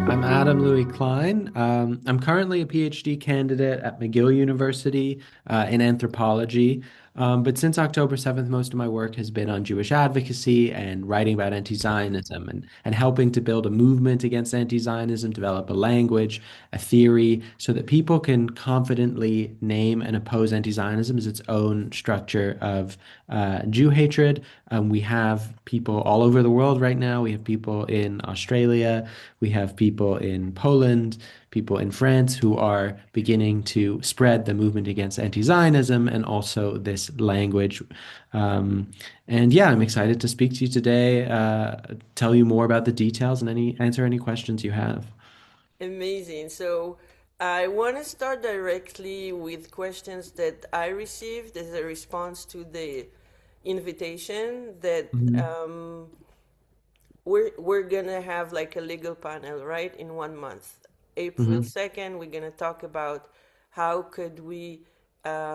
I'm Adam Louis Klein. I'm currently a PhD candidate at McGill University in anthropology. But since October 7th, most of my work has been on Jewish advocacy and writing about anti-Zionism and helping to build a movement against anti-Zionism, develop a language, a theory, so that people can confidently name and oppose anti-Zionism as its own structure of Jew hatred. We have people all over the world right now. We have people in Australia. We have people in Poland, people in France who are beginning to spread the movement against anti-Zionism and also this language. And yeah, I'm excited to speak to you today, tell you more about the details and answer any questions you have. Amazing. So I want to start directly with questions that I received as a response to the invitation that Mhm. we're gonna have like a legal panel, right, in 1 month. April Mhm. 2nd, we're gonna talk about how could we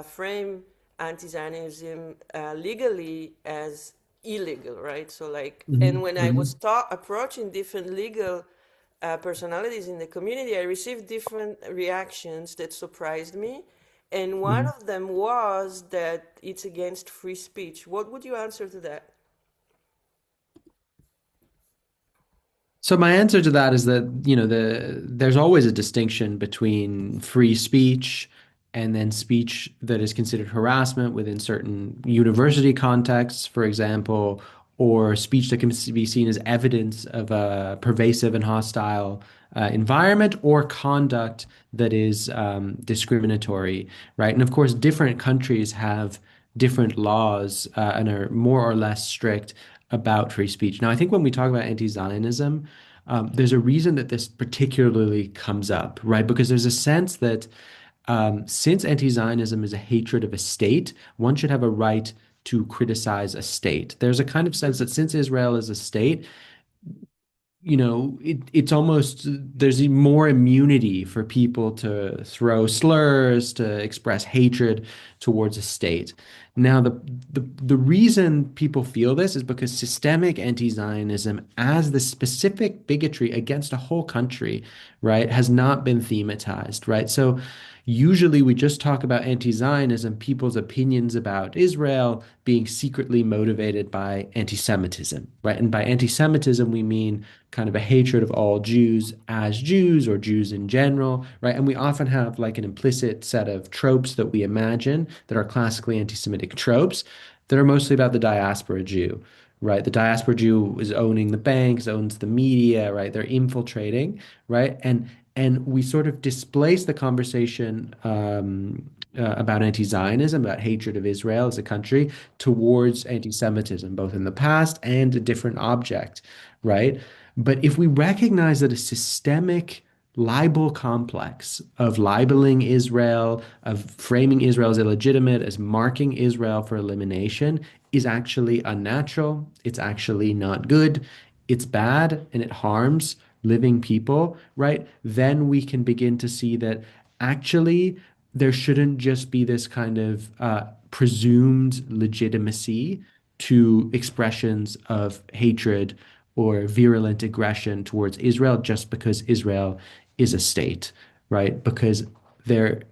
frame anti-Zionism legally as illegal, right? So like, and Mhm. when I was Mhm. approaching different legal personalities in the community, I received different reactions that surprised me. And one Mhm. of them was that it's against free speech. What would you answer to that? So my answer to that is that, there's always a distinction between free speech and then speech that is considered harassment within certain university contexts, for example, or speech that can be seen as evidence of a pervasive and hostile environment or conduct that is discriminatory, right? And of course, different countries have different laws and are more or less strict about free speech. Now, I think when we talk about anti-Zionism, there's a reason that this particularly comes up, right? Because there's a sense that since anti-Zionism is a hatred of a state, one should have a right to criticize a state. There's a kind of sense that since Israel is a state, it's almost there's more immunity for people to throw slurs, to express hatred towards a state. Now, the reason people feel this is because systemic anti-Zionism, as the specific bigotry against a whole country, right, has not been thematized, right? So usually we just talk about anti-Zionism, people's opinions about Israel being secretly motivated by anti-Semitism, right? And by anti-Semitism, we mean kind of a hatred of all Jews as Jews or Jews in general, right? And we often have like an implicit set of tropes that we imagine that are classically anti-Semitic tropes that are mostly about the diaspora Jew, right? The diaspora Jew is owning the banks, owns the media, right? They're infiltrating, right? And we sort of displace the conversation about anti-Zionism, about hatred of Israel as a country, towards anti-Semitism, both in the past and a different object, right? But if we recognize that a systemic libel complex of libeling Israel, of framing Israel as illegitimate, as marking Israel for elimination, is actually unnatural, it's actually not good, it's bad, and it harms living people, right? Then we can begin to see that actually there shouldn't just be this kind of presumed legitimacy to expressions of hatred or virulent aggression towards Israel just because Israel is a state, right? Because there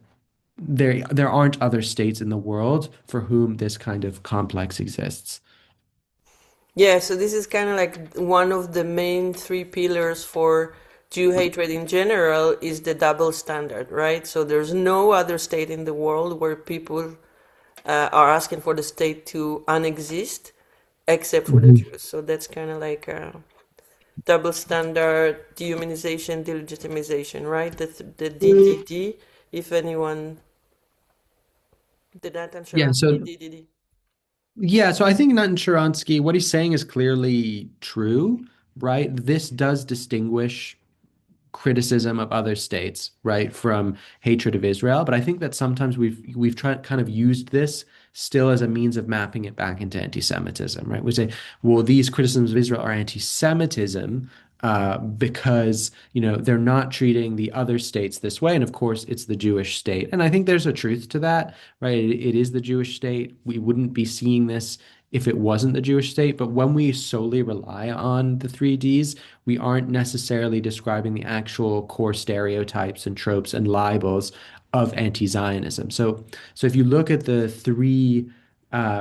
there aren't other states in the world for whom this kind of complex exists. Yeah, so this is kind of like one of the main three pillars for Jew hatred in general is the double standard, right? So there's no other state in the world where people are asking for the state to unexist except for the Mhm. Jews. So that's kind of like a double standard, dehumanization, delegitimization, right? The DDD, if anyone did that, I'm Yeah, sure. so DDD. yeah, so I think Nathan Sharansky, what he's saying is clearly true, right? This does distinguish criticism of other states, right, from hatred of Israel. But I think that sometimes we've tried kind of used this still as a means of mapping it back into anti-Semitism, right? We say, well, these criticisms of Israel are anti-Semitism because they're not treating the other states this way, and of course it's the Jewish state. And I think there's a truth to that, right? It is the Jewish state. We wouldn't be seeing this if it wasn't the Jewish state. But when we solely rely on the three Ds, we aren't necessarily describing the actual core stereotypes and tropes and libels of anti-Zionism. So if you look at the three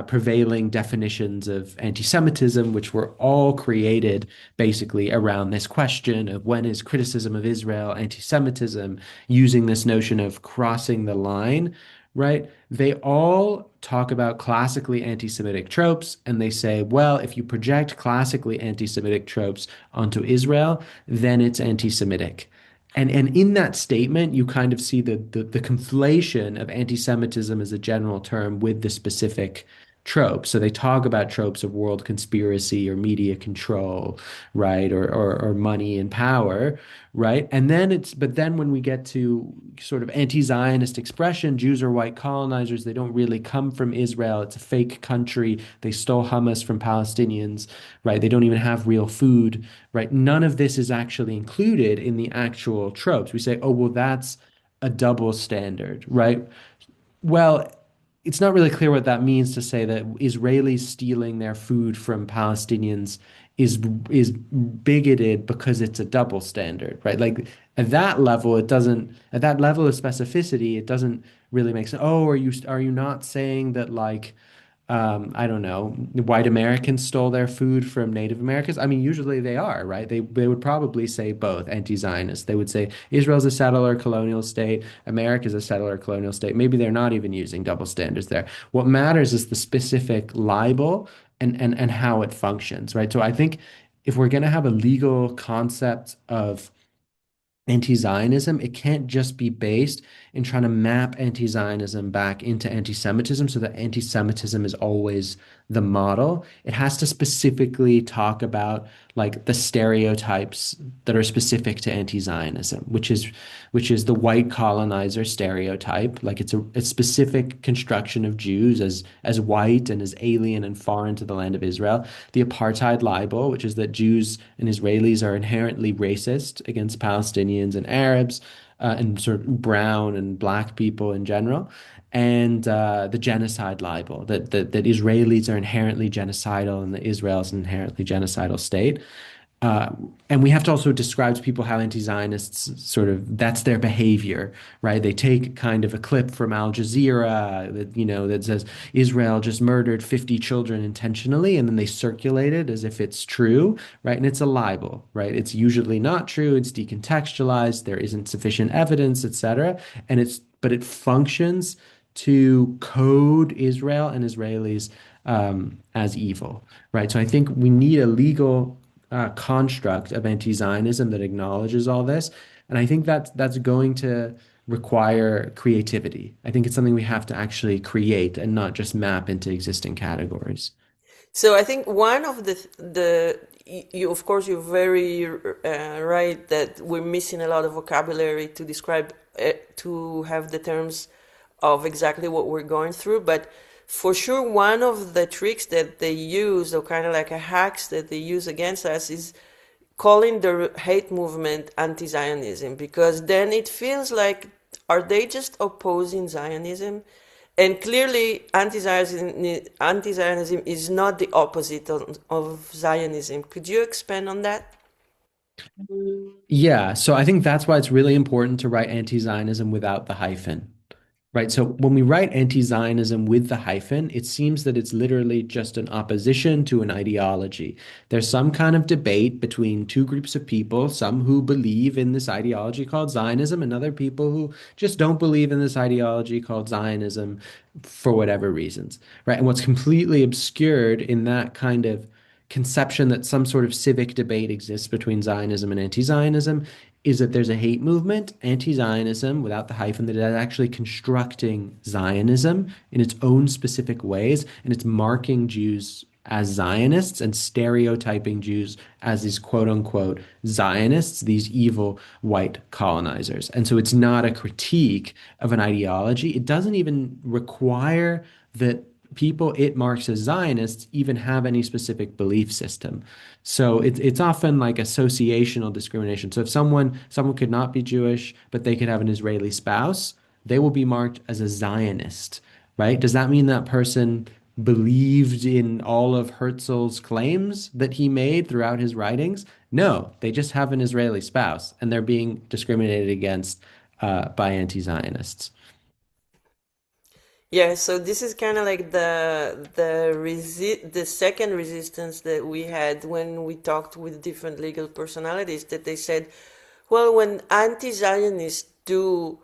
prevailing definitions of anti-Semitism, which were all created basically around this question of when is criticism of Israel anti-Semitism, using this notion of crossing the line, right? They all talk about classically anti-Semitic tropes, and they say, well, if you project classically anti-Semitic tropes onto Israel, then it's anti-Semitic. And in that statement, you kind of see the conflation of anti-Semitism as a general term with the specific tropes. So they talk about tropes of world conspiracy or media control, right? Or money and power, right? But then when we get to sort of anti-Zionist expression, Jews are white colonizers. They don't really come from Israel. It's a fake country. They stole hummus from Palestinians, right? They don't even have real food, right? None of this is actually included in the actual tropes. We say, oh, well, that's a double standard, right? Well, it's not really clear what that means to say that Israelis stealing their food from Palestinians is bigoted because it's a double standard, right? Like at that level, at that level of specificity, it doesn't really make sense. Oh, are you not saying that like I don't know, white Americans stole their food from Native Americans? I mean, usually they are, right? They would probably say both anti-Zionist. They would say Israel's a settler colonial state, America's a settler colonial state. Maybe they're not even using double standards there. What matters is the specific libel and how it functions, right? So I think if we're going to have a legal concept of anti-Zionism, it can't just be based in trying to map anti-Zionism back into anti-Semitism so that anti-Semitism is always the model. It has to specifically talk about like the stereotypes that are specific to anti-Zionism, which is the white colonizer stereotype. Like it's a specific construction of Jews as white and as alien and foreign to the land of Israel. The apartheid libel, which is that Jews and Israelis are inherently racist against Palestinians and Arabs, and sort of brown and black people in general, and the genocide libel that Israelis are inherently genocidal and that Israel is an inherently genocidal state. Uh, and we have to also describe to people how anti-Zionists sort of that's their behavior, right? They take kind of a clip from Al Jazeera that says Israel just murdered 50 children intentionally, and then they circulate it as if it's true, right? And it's a libel, right? It's usually not true. It's decontextualized. There isn't sufficient evidence, etc. But it functions to code Israel and Israelis as evil, right? So I think we need a legal construct of anti-Zionism that acknowledges all this. And I think that's going to require creativity. I think it's something we have to actually create and not just map into existing categories. So I think one of you of course you're very right that we're missing a lot of vocabulary to describe to have the terms of exactly what we're going through, but for sure one of the tricks that they use or kind of like a hacks that they use against us is calling the hate movement anti-Zionism, because then it feels like, are they just opposing Zionism? And clearly, anti-Zionism is not the opposite of Zionism. Could you expand on that? Yeah, so I think that's why it's really important to write anti-Zionism without the hyphen. Right. So when we write anti-Zionism with the hyphen, it seems that it's literally just an opposition to an ideology. There's some kind of debate between two groups of people, some who believe in this ideology called Zionism, and other people who just don't believe in this ideology called Zionism for whatever reasons. Right. And what's completely obscured in that kind of conception that some sort of civic debate exists between Zionism and anti-Zionism is that there's a hate movement, anti-Zionism, without the hyphen, that is actually constructing Zionism in its own specific ways, and it's marking Jews as Zionists and stereotyping Jews as these quote unquote Zionists, these evil white colonizers. And so it's not a critique of an ideology. It doesn't even require that people it marks as Zionists even have any specific belief system. So it's often like associational discrimination. So if someone could not be Jewish, but they could have an Israeli spouse, they will be marked as a Zionist, right? Does that mean that person believed in all of Herzl's claims that he made throughout his writings. No, they just have an Israeli spouse and they're being discriminated against by anti-Zionists. Yeah, so this is kind of like the second resistance that we had when we talked with different legal personalities, that they said, well, when anti-Zionists do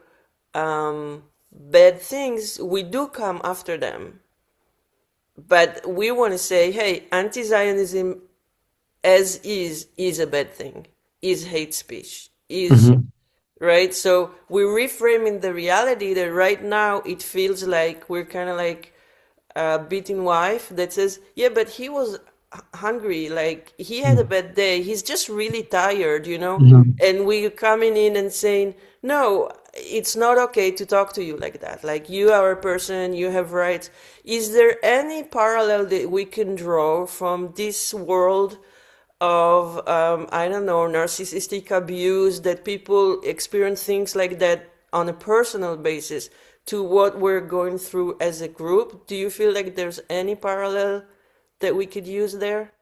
bad things, we do come after them. But we want to say, hey, anti-Zionism as is a bad thing, is hate speech, is Mhm. right. So we're reframing the reality that right now it feels like we're kind of like a beaten wife that says, yeah, but he was hungry, like he had a bad day, he's just really tired, Mhm. and we're coming in and saying, no, it's not okay to talk to you like that. Like, you are a person, you have rights. Is there any parallel that we can draw from this world of I don't know, narcissistic abuse, that people experience things like that on a personal basis, to what we're going through as a group? Do you feel like there's any parallel that we could use there?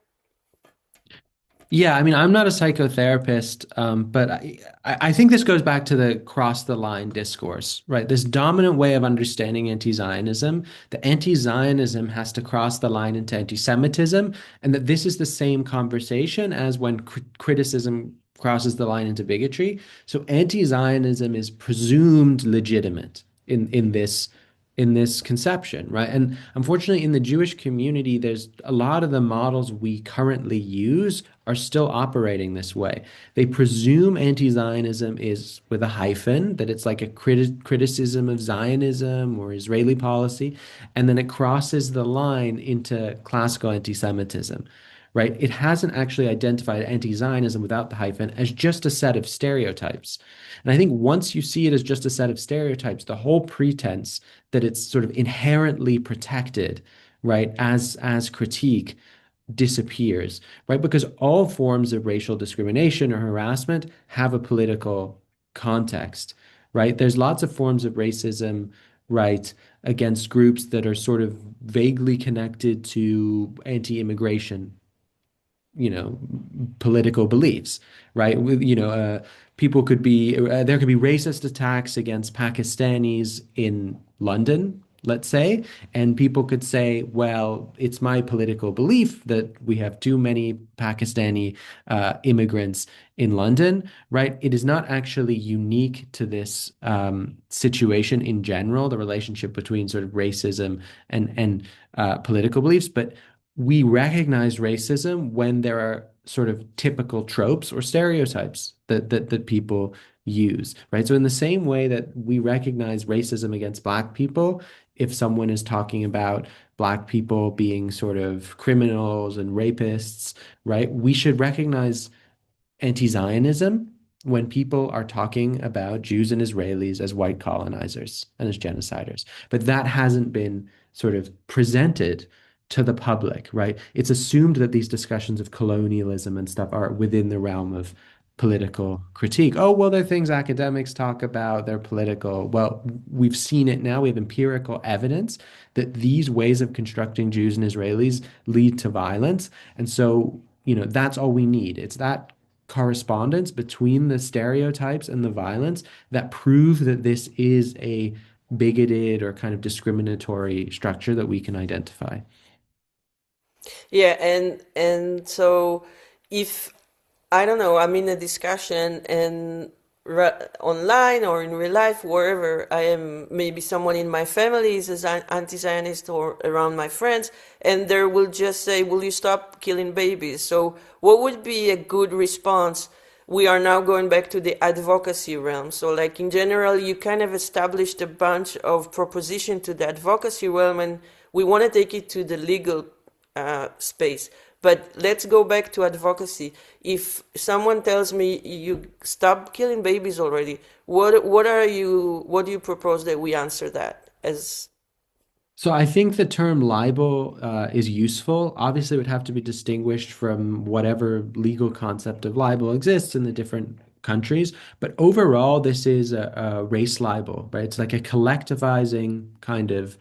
Yeah, I mean, I'm not a psychotherapist, but I think this goes back to the cross the line discourse, right? This dominant way of understanding anti-Zionism, the anti-Zionism has to cross the line into anti-Semitism, and that this is the same conversation as when criticism crosses the line into bigotry. So anti-Zionism is presumed legitimate in this conception, right? And unfortunately, in the Jewish community, there's a lot of the models we currently use are still operating this way. They presume anti-Zionism is with a hyphen, that it's like a criticism of Zionism or Israeli policy, and then it crosses the line into classical anti-Semitism, right? It hasn't actually identified anti-Zionism without the hyphen as just a set of stereotypes. And I think once you see it as just a set of stereotypes, the whole pretense that it's sort of inherently protected, right, as critique disappears, right? Because all forms of racial discrimination or harassment have a political context, right? There's lots of forms of racism, right, against groups that are sort of vaguely connected to anti-immigration, political beliefs, right? People could be there could be racist attacks against Pakistanis in London, let's say, and people could say, well, it's my political belief that we have too many Pakistani immigrants in London, right? It is not actually unique to this situation in general, the relationship between sort of racism and political beliefs, but we recognize racism when there are sort of typical tropes or stereotypes that people use, right? So in the same way that we recognize racism against Black people, if someone is talking about Black people being sort of criminals and rapists, right? We should recognize anti-Zionism when people are talking about Jews and Israelis as white colonizers and as genociders. But that hasn't been sort of presented to the public, right? It's assumed that these discussions of colonialism and stuff are within the realm of political critique. Oh, well, they're things academics talk about, they're political. Well, we've seen it now. We have empirical evidence that these ways of constructing Jews and Israelis lead to violence. And so, that's all we need. It's that correspondence between the stereotypes and the violence that prove that this is a bigoted or kind of discriminatory structure that we can identify. Yeah, and so, if I don't know, I'm in a discussion and online or in real life, wherever I am, maybe someone in my family is an anti-Zionist or around my friends, and they will just say, will you stop killing babies? So what would be a good response? We are now going back to the advocacy realm. So like in general, you kind of established a bunch of proposition to the advocacy realm, and we want to take it to the legal space. But let's go back to advocacy. If someone tells me you stop killing babies already, what do you propose that we answer that as? So I think the term libel is useful. Obviously, it would have to be distinguished from whatever legal concept of libel exists in the different countries. But overall, this is a race libel, right? It's like a collectivizing kind of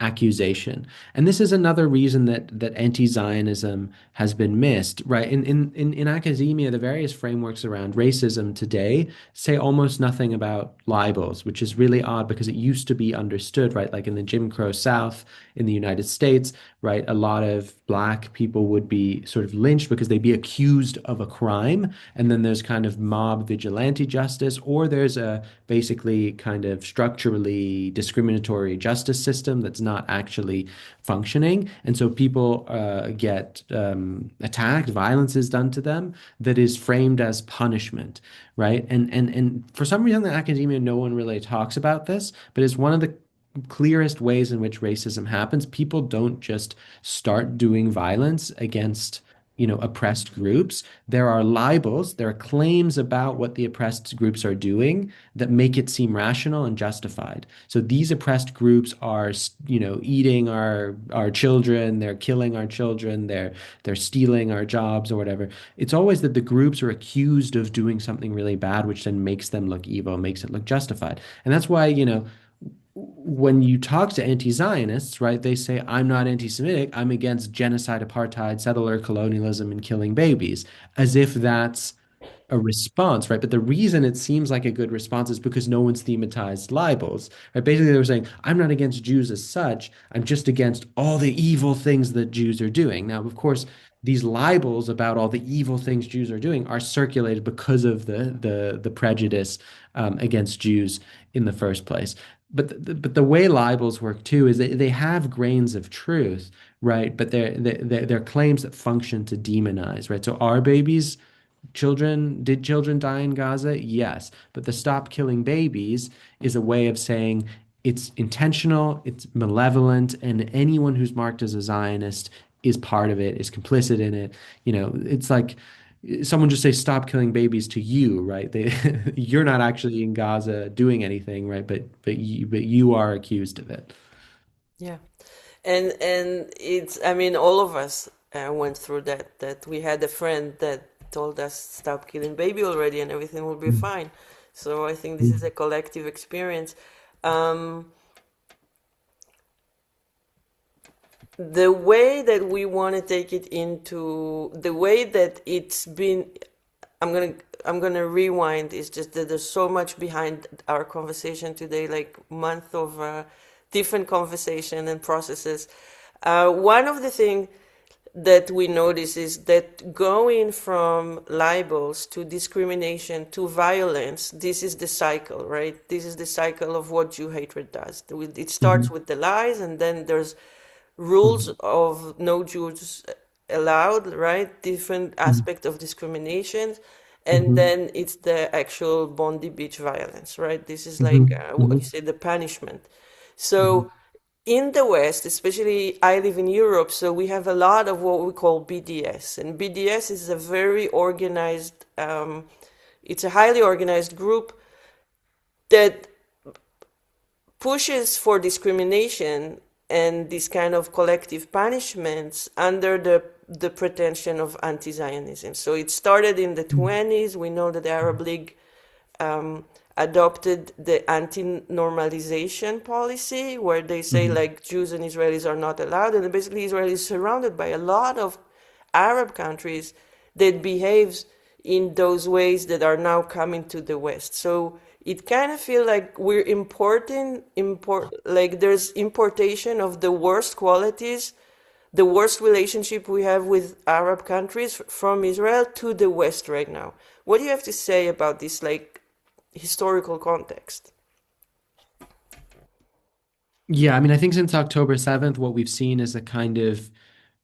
accusation. And this is another reason that anti-Zionism has been missed, right? In academia, the various frameworks around racism today say almost nothing about libels, which is really odd because it used to be understood, right? Like in the Jim Crow South in the United States, right? A lot of black people would be sort of lynched because they'd be accused of a crime. And then there's kind of mob vigilante justice, or there's a basically kind of structurally discriminatory justice system that's not actually functioning. And so people get attacked, violence is done to them that is framed as punishment, right? And for some reason in academia, no one really talks about this, but it's one of the clearest ways in which racism happens. People don't just start doing violence against, oppressed groups. There are libels, there are claims about what the oppressed groups are doing that make it seem rational and justified. So these oppressed groups are, eating our children, they're killing our children, they're stealing our jobs or whatever. It's always that the groups are accused of doing something really bad, which then makes them look evil, makes it look justified. And that's why, when you talk to anti-Zionists, right, they say, I'm not anti-Semitic, I'm against genocide, apartheid, settler colonialism, and killing babies, as if that's a response, right? But the reason it seems like a good response is because no one's thematized libels, right? Basically, they were saying, I'm not against Jews as such, I'm just against all the evil things that Jews are doing. Now, of course, these libels about all the evil things Jews are doing are circulated because of the prejudice against Jews in the first place. But the way libels work too is they have grains of truth, right? But they're claims that function to demonize, right? So are babies did children die in Gaza? Yes. But the Stop Killing Babies is a way of saying it's intentional, it's malevolent, and anyone who's marked as a Zionist is part of it, is complicit in it. It's like someone just say stop killing babies to you, right? You're not actually in Gaza doing anything, right? But you are accused of it. Yeah. And it's, I mean, all of us went through that we had a friend that told us stop killing baby already and everything will be fine. So I think this is a collective experience. Um, the way that we want to take it into the way that it's been, I'm gonna I'm gonna rewind. It's just that there's so much behind our conversation today, like month of different conversation and processes. One of the things that we notice is that going from libels to discrimination to violence, this is the cycle, right? This is the cycle of what Jew hatred does. It starts Mhm. with the lies, and then there's rules Mhm. of no Jews allowed, right? Different Mhm. aspect of discrimination. And Mhm. then it's the actual Bondi Beach violence, right? This is like Mhm. what you Mhm. say, the punishment. Mhm. So in the West, especially I live in Europe, so we have a lot of what we call BDS. And BDS is a very organized, it's a highly organized group that pushes for discrimination and these kind of collective punishments under the pretension of anti-Zionism. So it started in the Mhm. 20s. We know that the Arab League adopted the anti-normalization policy, where they say Mhm. like Jews and Israelis are not allowed, and basically Israel is surrounded by a lot of Arab countries that behaves in those ways that are now coming to the West. So it kind of feel like we're like there's importation of the worst qualities, the worst relationship we have with Arab countries from Israel to the West right now. What do you have to say about this, like, historical context? Yeah, I mean, I think since October 7th, what we've seen is a kind of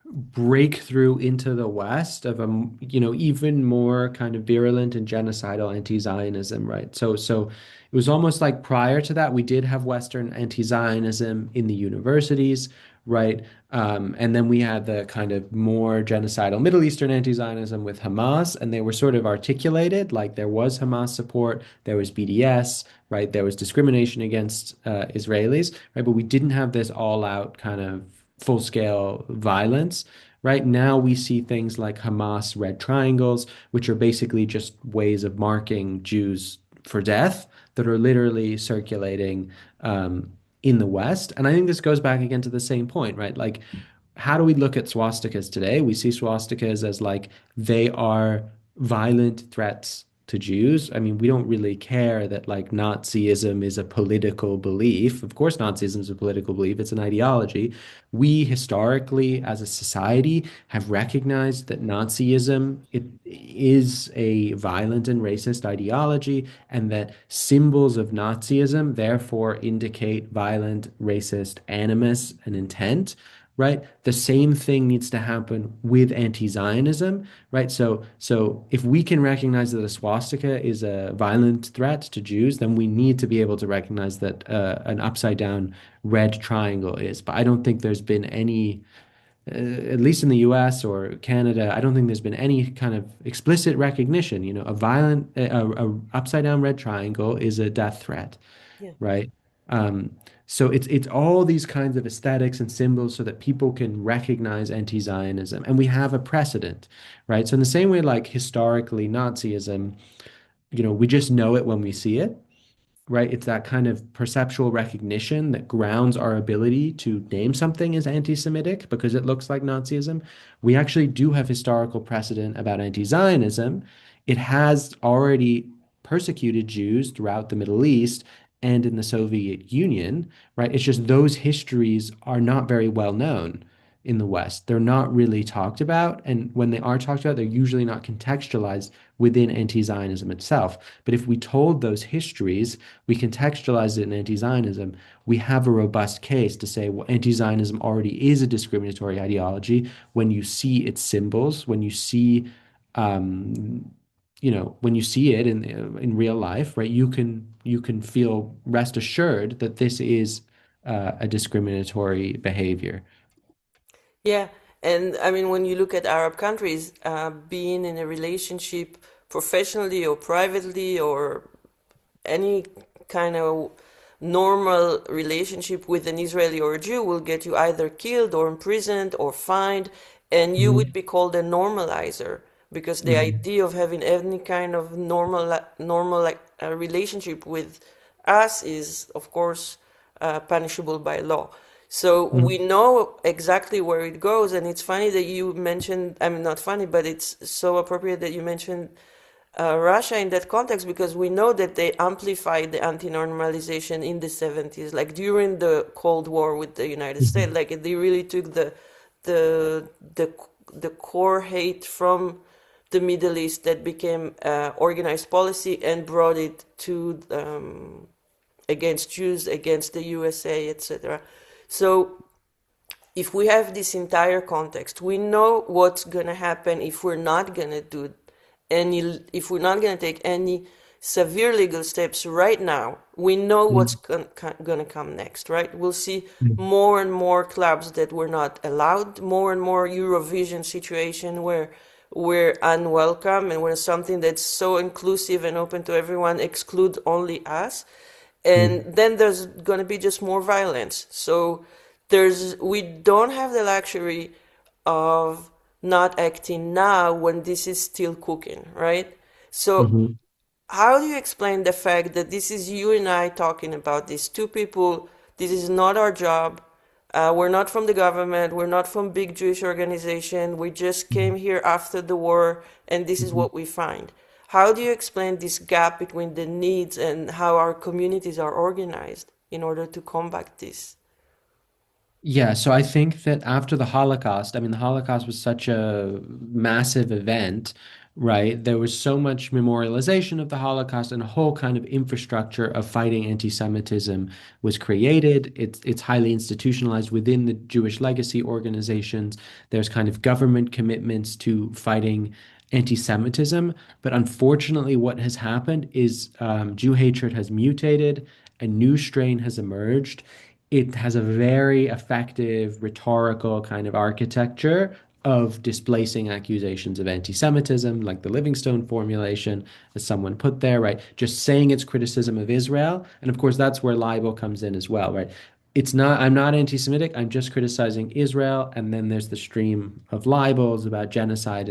breakthrough into the West of even more kind of virulent and genocidal anti-Zionism, right? So it was almost like prior to that, we did have Western anti-Zionism in the universities, right? And then we had the kind of more genocidal Middle Eastern anti-Zionism with Hamas, and they were sort of articulated, like there was Hamas support, there was BDS, right? There was discrimination against Israelis, right? But we didn't have this all-out kind of full-scale violence. Right now, we see things like Hamas red triangles, which are basically just ways of marking Jews for death that are literally circulating in the West. And I think this goes back again to the same point, right? Like, how do we look at swastikas today? We see swastikas as like they are violent threats to Jews. I mean, we don't really care that like Nazism is a political belief. Of course, Nazism is a political belief, it's an ideology. We historically, as a society, have recognized that Nazism it is a violent and racist ideology, and that symbols of Nazism therefore indicate violent, racist animus and intent, right? The same thing needs to happen with anti-Zionism, right? So if we can recognize that a swastika is a violent threat to Jews, then we need to be able to recognize that an upside down red triangle is. But I don't think there's been any, at least in the US or Canada, I don't think there's been any kind of explicit recognition. You know, a upside down red triangle is a death threat, Yeah. right? Um, so it's all these kinds of aesthetics and symbols so that people can recognize anti-Zionism, and we have a precedent, right? So in the same way, like historically, Nazism, you know, we just know it when we see it, right? It's that kind of perceptual recognition that grounds our ability to name something as anti-Semitic because it looks like Nazism. We actually do have historical precedent about anti-Zionism. It has already persecuted Jews throughout the Middle East and in the Soviet Union, right? It's just those histories are not very well known in the West. They're not really talked about. And when they are talked about, they're usually not contextualized within anti-Zionism itself. But if we told those histories, we contextualize it in anti-Zionism, we have a robust case to say, well, anti-Zionism already is a discriminatory ideology when you see its symbols, when you see, um, when you see it in real life, right? You can feel rest assured that this is a discriminatory behavior. Yeah, and I mean, when you look at Arab countries, being in a relationship professionally or privately or any kind of normal relationship with an Israeli or a Jew will get you either killed or imprisoned or fined, and you would Mhm. be called a normalizer because the Mhm. idea of having any kind of normal like relationship with us is, of course, punishable by law. So we Mhm. know exactly where it goes, and it's funny that you mentioned, I mean, not funny, but it's so appropriate that you mentioned Russia in that context because we know that they amplified the anti-normalization in the 70s, like during the Cold War with the United States. Mhm. Like they really took the the the core hate from the Middle East that became organized policy and brought it to against Jews, against the USA, etc. So if we have this entire context, we know what's going to happen if we're not going to do any, if we're not going to take any severe legal steps right now. We know what's Mhm. going to come next, right? We'll see Mhm. more and more clubs that were not allowed, more and more Eurovision situation where we're unwelcome and where something that's so inclusive and open to everyone exclude only us, and Mhm. then there's going to be just more violence. So we don't have the luxury of not acting now when this is still cooking, right? So Mhm. how do you explain the fact that this is you and I talking about these two people? This is not our job. We're not from the government. We're not from big Jewish organization. We just came here after the war, and this is Mhm. what we find. How do you explain this gap between the needs and how our communities are organized in order to combat this? Yeah, so I think that after the Holocaust, I mean, the Holocaust was such a massive event, right? There was so much memorialization of the Holocaust, and a whole kind of infrastructure of fighting anti-Semitism was created. It's highly institutionalized within the Jewish legacy organizations. There's kind of government commitments to fighting anti-Semitism. But unfortunately, what has happened is Jew hatred has mutated, a new strain has emerged. It has a very effective rhetorical kind of architecture of displacing accusations of anti-Semitism, like the Livingstone formulation, as someone put there, right? Just saying it's criticism of Israel. And of course, that's where libel comes in as well, right? It's not, I'm not anti-Semitic, I'm just criticizing Israel. And then there's the stream of libels about genocide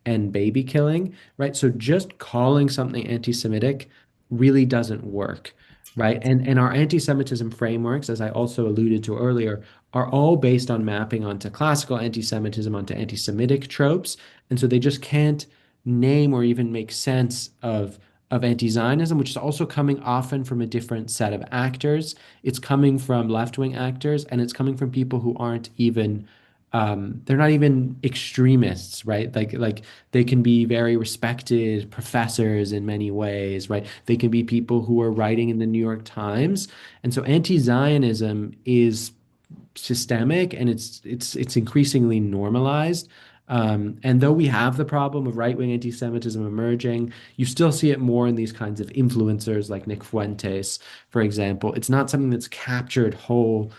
and baby killing, right? So just calling something anti-Semitic really doesn't work, right? And our anti-Semitism frameworks, as I also alluded to earlier, are all based on mapping onto classical anti-Semitism, onto anti-Semitic tropes. And so they just can't name or even make sense of anti-Zionism, which is also coming often from a different set of actors. It's coming from left-wing actors, and it's coming from people who aren't even they're not even extremists, right? Like they can be very respected professors in many ways, right? They can be people who are writing in the New York Times. And so anti-Zionism is systemic and it's increasingly normalized. And though we have the problem of right-wing anti-Semitism emerging, you still see it more in these kinds of influencers like Nick Fuentes, for example. It's not something that's captured whole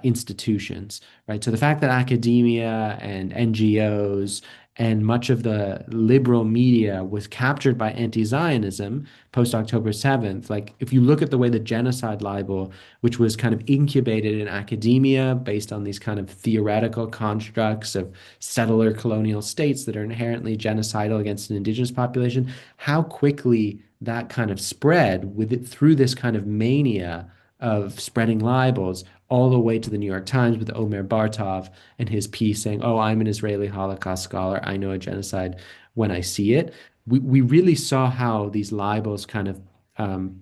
institutions, right? So the fact that academia and NGOs and much of the liberal media was captured by anti-Zionism post October 7th, like if you look at the way the genocide libel, which was kind of incubated in academia based on these kind of theoretical constructs of settler colonial states that are inherently genocidal against an indigenous population, how quickly that kind of spread with it through this kind of mania of spreading libels all the way to the New York Times with Omer Bartov and his piece saying, "Oh, I'm an Israeli Holocaust scholar. I know a genocide when I see it." We really saw how these libels kind of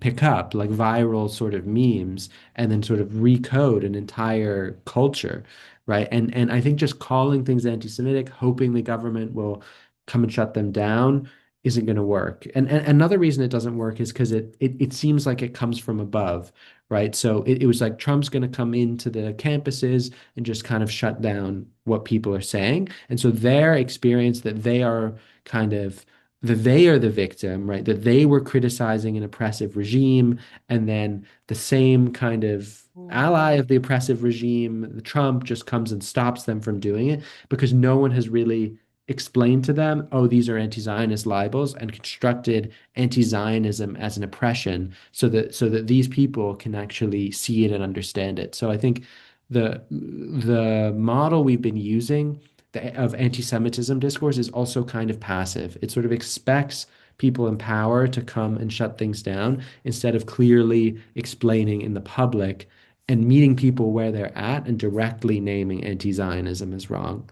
pick up like viral sort of memes and then sort of recode an entire culture, right? And I think just calling things anti-Semitic, hoping the government will come and shut them down, isn't going to work. And another reason it doesn't work is because it seems like it comes from above, right? So it was like Trump's going to come into the campuses and just kind of shut down what people are saying. And so their experience that they are kind of that they are the victim, right? That they were criticizing an oppressive regime, and then the same kind of ally of the oppressive regime, the Trump, just comes and stops them from doing it because no one has really explained to them, oh, these are anti-Zionist libels, and constructed anti-Zionism as an oppression so that these people can actually see it and understand it. So I think the model we've been using of anti-Semitism discourse is also kind of passive. It sort of expects people in power to come and shut things down instead of clearly explaining in the public and meeting people where they're at and directly naming anti-Zionism as wrong.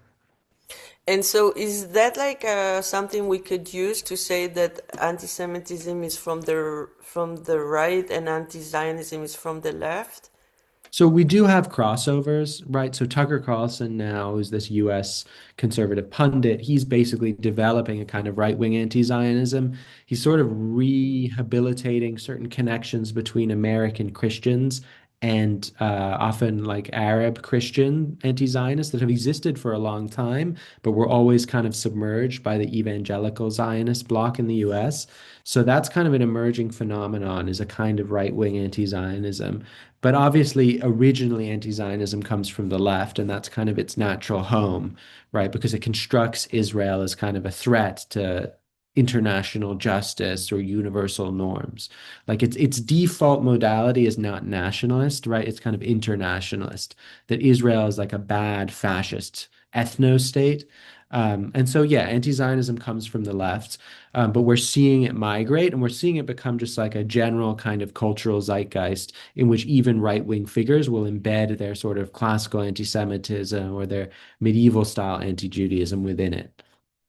And so, is that like something we could use to say that anti-Semitism is from the right and anti-Zionism is from the left? So we do have crossovers, right? So Tucker Carlson now is this US conservative pundit. He's basically developing a kind of right-wing anti-Zionism. He's sort of rehabilitating certain connections between American Christians and often like Arab Christian anti-Zionists that have existed for a long time, but were always kind of submerged by the evangelical Zionist bloc in the US. So that's kind of an emerging phenomenon, is a kind of right-wing anti-Zionism. But obviously, originally, anti-Zionism comes from the left, and that's kind of its natural home, right? Because it constructs Israel as kind of a threat to international justice or universal norms. Like its default modality is not nationalist, right? It's kind of internationalist, that Israel is like a bad fascist ethno state. And so, yeah, anti-Zionism comes from the left, but we're seeing it migrate and we're seeing it become just like a general kind of cultural zeitgeist in which even right-wing figures will embed their sort of classical anti-Semitism or their medieval style anti-Judaism within it.